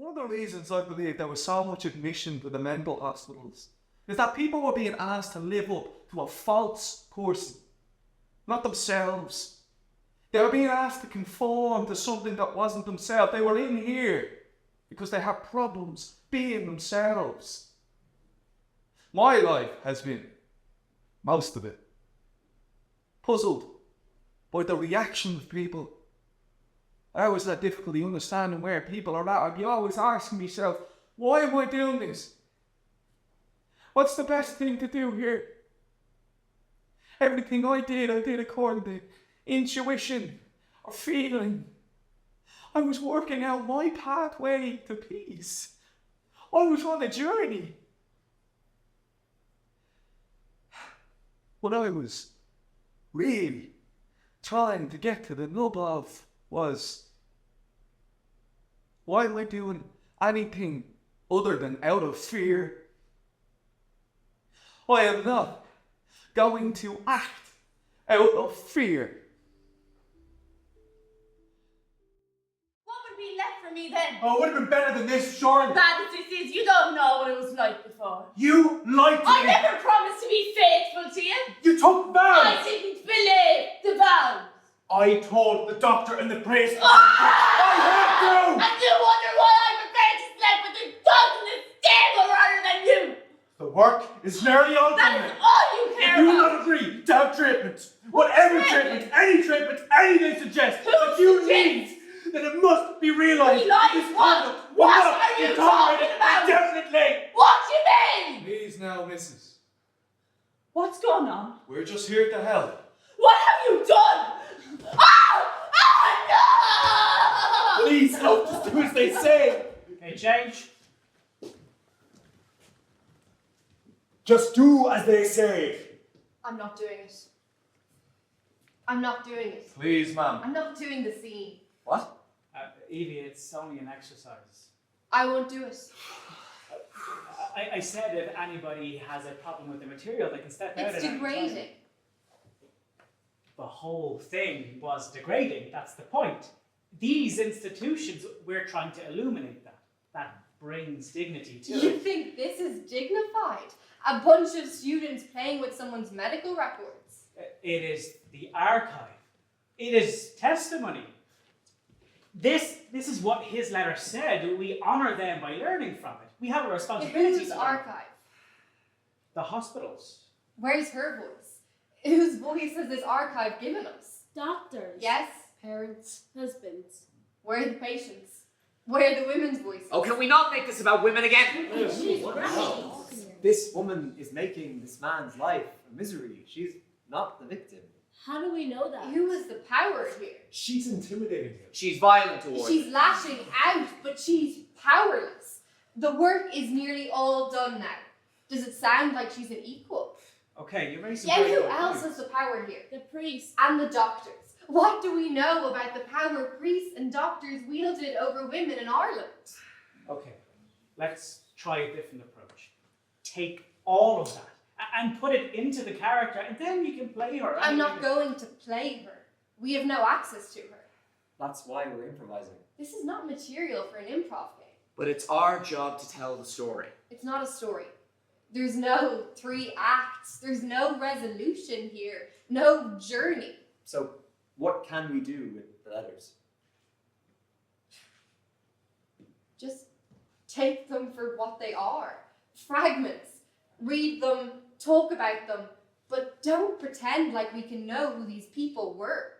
One of the reasons I believe there was so much admission to the mental hospitals is that people were being asked to live up to a false person, not themselves. They were being asked to conform to something that wasn't themselves. They were in here because they had problems being themselves. My life has been, most of it, puzzled by the reaction of people. I always had difficulty understanding where people are at. I'd be always asking myself, why am I doing this? What's the best thing to do here? Everything I did according to intuition or feeling. I was working out my pathway to peace. I was on a journey. What I was really trying to get to the nub of was, why am I doing anything other than out of fear? I am not going to act out of fear. What would be left for me then? Oh, it would have been better than this, surely. Bad as this is, you don't know what it was like before. You lied to I me. never promised to be faithful to you. You took vows. I didn't believe the vows. I told the doctor and the priest. Ah! I had to. And you wonder why I'm prepared to sleep with the dog in the stable rather than you. The work is nearly all That done. is all you care If you about. not agree to have treatment, whatever treatment, any they suggest Who that you suggests? need, then it must be realised. Realised This what? conduct will What not are be you tolerated talking about? indefinitely. What do you mean? Please now, missus. What's going on? We're just here to help. What have you done? Oh! Oh no! Please help, just do as they say. Okay, change. Just do as they say. I'm not doing it. I'm not doing it. Please, ma'am. I'm not doing the scene. What? Evie, it's only an exercise. I won't do it. I said if anybody has a problem with the material, they can step out. It's at any time. degrading. The whole thing was degrading. That's the point. These institutions, we're trying to illuminate that. That brings dignity to You it. think this is dignified? A bunch of students playing with someone's medical records. It is the archive. It is testimony. This is what his letter said. We honour them by learning from it. We have a responsibility. Whose to archive? The hospitals. Where's her voice? Whose voice has this archive given us? Doctors. Yes? Parents. Husbands. Where are the patients? Where are the women's voices? Oh, can we not make this about women again? This woman is making this man's life a misery. She's not the victim. How do we know that? Who has the power here? She's intimidating him. She's violent towards She's him. lashing out, but she's powerless. The work is nearly all done now. Does it sound like she's an equal? Okay, you raised some Yeah, very who good else points. has the power here? The priest. And the doctors. What do we know about the power priests and doctors wielded over women in Ireland? Okay, let's try a different approach. Take all of that and put it into the character, and then you can play her. I'm not going to play her. We have no access to her. That's why we're improvising. This is not material for an improv game. But it's our job to tell the story. It's not a story. There's no 3 acts. There's no resolution here. No journey. So what can we do with the letters? Just take them for what they are. Fragments. Read them, talk about them, but don't pretend like we can know who these people were.